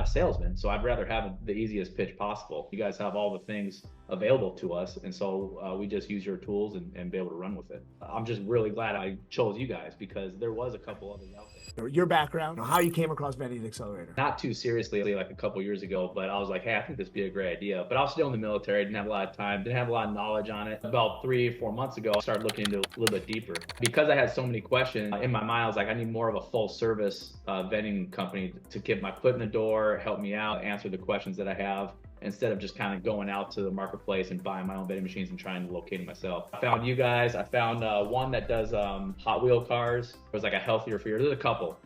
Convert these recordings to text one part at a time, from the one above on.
a salesman, so I'd rather have the easiest pitch possible. You guys have all the things available to us, and so we just use your tools and be able to run with it. I'm just really glad I chose you guys because there was a couple others out there. Your background, how you came across Vending Accelerator. Not too seriously, like a couple years ago, but I was like, hey, I think this would be a great idea. But I was still in the military, didn't have a lot of time, didn't have a lot of knowledge on it. About 3 or 4 months ago, I started looking into it a little bit deeper. Because I had so many questions in my mind, I was like, I need more of a full service vending company to get my foot in the door, help me out, answer the questions that I have, instead of just kind of going out to the marketplace and buying my own vending machines and trying to locate them myself. I found you guys. I found one that does Hot Wheel cars. It was like a healthier fear. There's a couple.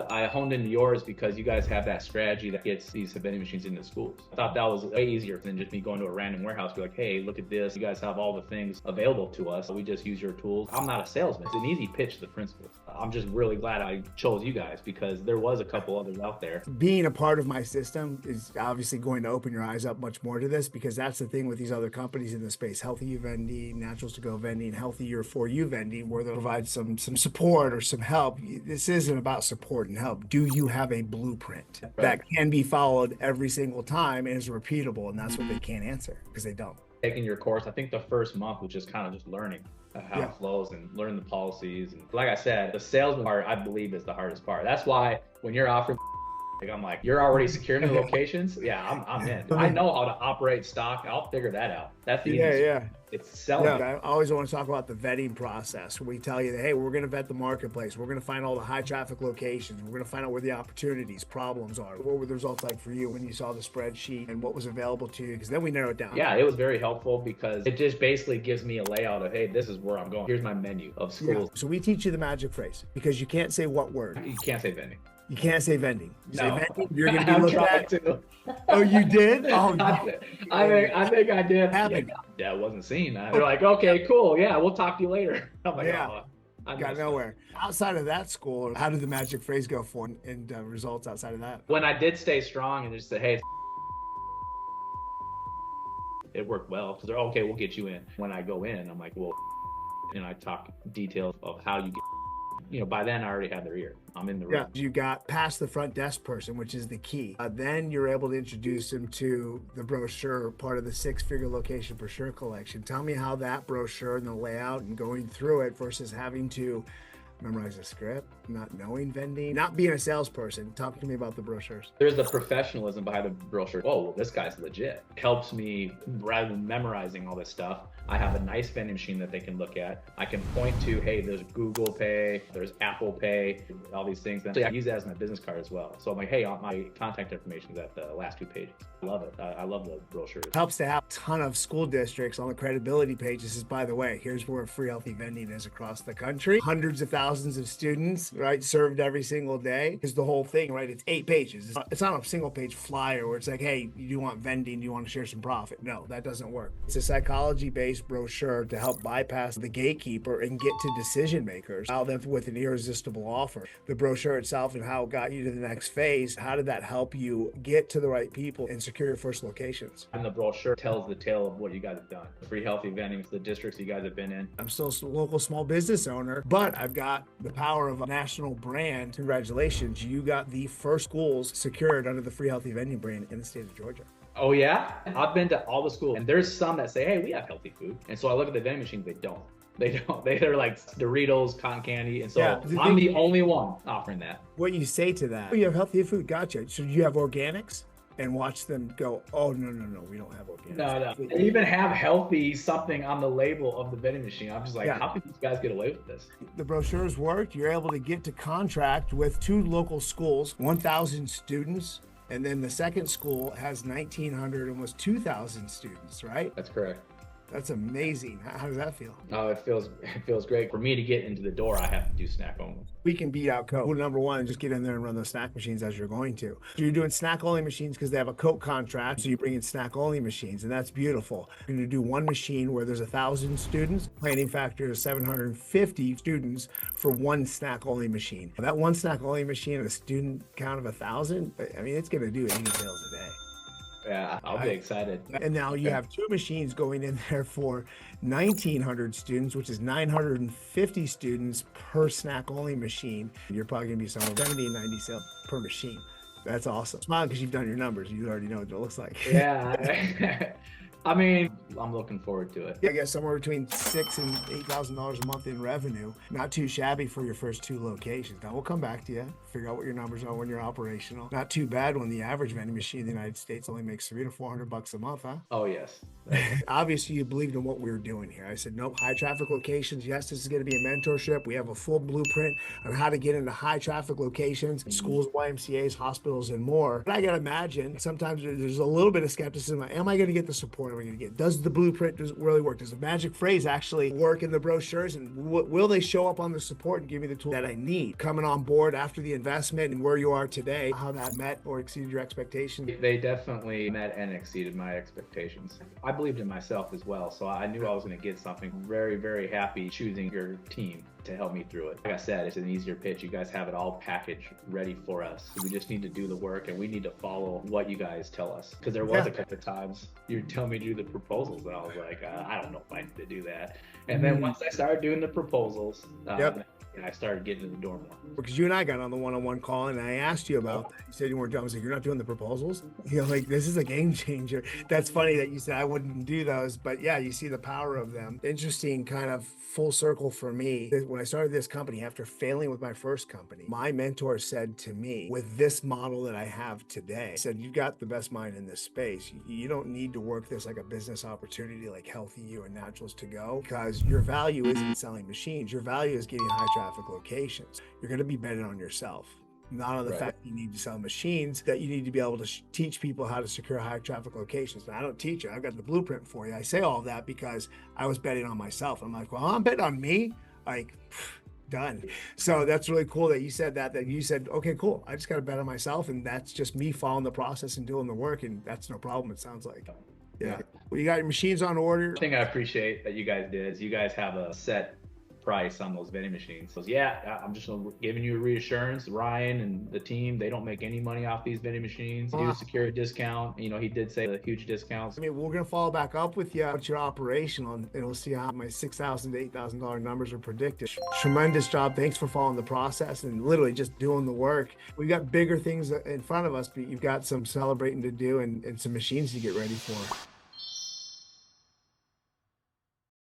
I honed into yours because you guys have that strategy that gets these vending machines into schools. I thought that was way easier than just me going to a random warehouse, be like, hey, look at this. You guys have all the things available to us. We just use your tools. I'm not a salesman. It's an easy pitch to the principals. I'm just really glad I chose you guys because there was a couple others out there. Being a part of my system is obviously going to open your eyes up much more to this, because that's the thing with these other companies in the space, Healthy Vending, Naturals to Go Vending, Healthier for You Vending, where they'll provide some support or some help. This isn't about support and help. Do you have a blueprint that can be followed every single time and is repeatable? And that's what they can't answer because they don't. Taking your course, I think the first month was just kind of just learning how it flows and learn the policies. And like I said, the salesman part, I believe, is the hardest part. That's why when you're offering, I'm like, you're already securing the locations? Yeah, I'm in. I know how to operate stock. I'll figure that out. That's the easiest. It's selling. I always want to talk about the vetting process. We tell you that, hey, we're going to vet the marketplace. We're going to find all the high traffic locations. We're going to find out where the opportunities, problems are. What were the results like for you when you saw the spreadsheet and what was available to you? Because then we narrow it down. Yeah, it was very helpful because it just basically gives me a layout of, hey, this is where I'm going. Here's my menu of schools. So we teach you the magic phrase because you can't say what word. You can't say vending. You can't say vending. You say vending, you're going to be looked at. To. Oh, you did? Oh, I think I did. Yeah, it wasn't seen. They're like, okay, cool. Yeah, we'll talk to you later. I'm like, I got nowhere. Outside of that school, how did the magic phrase go for and results outside of that? When I did stay strong and just say, hey, it worked well. Because they're okay, we'll get you in. When I go in, I'm like, well, and I talk details of how you get, by then I already had their ear. I'm in the room. You got past the front desk person, which is the key. Then you're able to introduce them to the brochure, part of the 6-figure location brochure collection. Tell me how that brochure and the layout and going through it versus having to memorize a script, not knowing vending, not being a salesperson. Talk to me about the brochures. There's the professionalism behind the brochure. Oh, well, this guy's legit. Helps me rather than memorizing all this stuff. I have a nice vending machine that they can look at. I can point to, hey, there's Google Pay, there's Apple Pay, all these things. So I use that as my business card as well. So I'm like, hey, my contact information is at the last 2 pages. I love it. I love the brochures. It helps to have a ton of school districts on the credibility pages. Is, by the way, here's where free healthy vending is across the country. Hundreds of thousands of students, right, served every single day is the whole thing, right? It's 8 pages. It's not a single page flyer where it's like, hey, you want vending, you want to share some profit. No, that doesn't work. It's a psychology-based brochure to help bypass the gatekeeper and get to decision makers, allow them with an irresistible offer. The brochure itself and how it got you to the next phase, how did that help you get to the right people and secure your first locations? And the brochure tells the tale of what you guys have done. Free healthy vending, the districts you guys have been in. I'm still a local small business owner, but I've got the power of a national brand. Congratulations, you got the first schools secured under the free healthy vending brand in the state of Georgia. Oh yeah? I've been to all the schools and there's some that say, hey, we have healthy food. And so I look at the vending machines, they don't. They're like Doritos, cotton candy. And so I'm the only one offering that. What you say to that, oh, you have healthy food, gotcha. So you have organics? And watch them go, oh, no, we don't have organics. No. They even have healthy something on the label of the vending machine. I'm just like, how can these guys get away with this? The brochures worked. You're able to get to contract with 2 local schools, 1,000 students. And then the second school has 1,900, almost 2,000 students, right? That's correct. That's amazing. How does that feel? Oh, it feels great. For me to get into the door, I have to do snack only. We can beat out Coke. Well, number one, just get in there and run those snack machines as you're going to. So you're doing snack only machines because they have a Coke contract. So you bring in snack only machines, and that's beautiful. You're going to do one machine where there's 1,000 students. Planning factor is 750 students for one snack only machine. That one snack only machine, a student count of 1,000, I mean, it's going to do 80 sales a day. Yeah, I'll be excited. And now you have 2 machines going in there for 1,900 students, which is 950 students per snack only machine. You're probably going to be somewhere 70 and 90 sales per machine. That's awesome. Smile because you've done your numbers. You already know what it looks like. Yeah. I mean, I'm looking forward to it. I guess somewhere between $6,000 and $8,000 a month in revenue. Not too shabby for your first 2 locations. Now we'll come back to you, figure out what your numbers are when you're operational. Not too bad when the average vending machine in the United States only makes $300 to $400 a month, huh? Oh, yes. Obviously, you believed in what we were doing here. I said, nope, high traffic locations. Yes, this is going to be a mentorship. We have a full blueprint on how to get into high traffic locations, schools, YMCAs, hospitals, and more. But I got to imagine sometimes there's a little bit of skepticism. Am I going to get the support I'm going to get? Does the blueprint really work? Does the magic phrase actually work in the brochures? And will they show up on the support and give me the tool that I need? Coming on board after the investment and where you are today, how that met or exceeded your expectations? They definitely met and exceeded my expectations. I believed in myself as well, so I knew I was going to get something. Very, very happy choosing your team to help me through it. Like I said, it's an easier pitch. You guys have it all packaged ready for us. We just need to do the work and we need to follow what you guys tell us. Because there was a couple of times you tell me to do the proposals and I was like, I don't know if I need to do that. And then once I started doing the proposals, I started getting in the door more. Because you and I got on the one-on-one call and I asked you about that. You said you weren't done. I was like, you're not doing the proposals? You know, like, this is a game changer. That's funny that you said I wouldn't do those, but yeah, you see the power of them. Interesting kind of full circle for me. When I started this company, after failing with my first company, my mentor said to me, with this model that I have today, he said, you've got the best mind in this space. You don't need to work this like a business opportunity like Healthy You and Naturals to Go, because your value isn't selling machines. Your value is getting high traffic locations. You're going to be betting on yourself, not on the fact that you need to sell machines, that you need to be able to teach people how to secure high traffic locations. Now, I don't teach it. I've got the blueprint for you. I say all of that because I was betting on myself. I'm like, well, I'm betting on me. Like, done. So that's really cool that you said that you said, okay, cool. I just got to bet on myself. And that's just me following the process and doing the work. And that's no problem. It sounds like. Yeah. Well, you got your machines on order. The thing I appreciate that you guys did is you guys have a set price on those vending machines. So yeah, I'm just giving you a reassurance. Ryan and the team, they don't make any money off these vending machines. They do secure a discount. You know, he did say the huge discounts. I mean, we're gonna follow back up with you once you're operational, and we'll see how my $6,000 to $8,000 numbers are predicted. Tremendous job. Thanks for following the process and literally just doing the work. We've got bigger things in front of us, but you've got some celebrating to do and some machines to get ready for.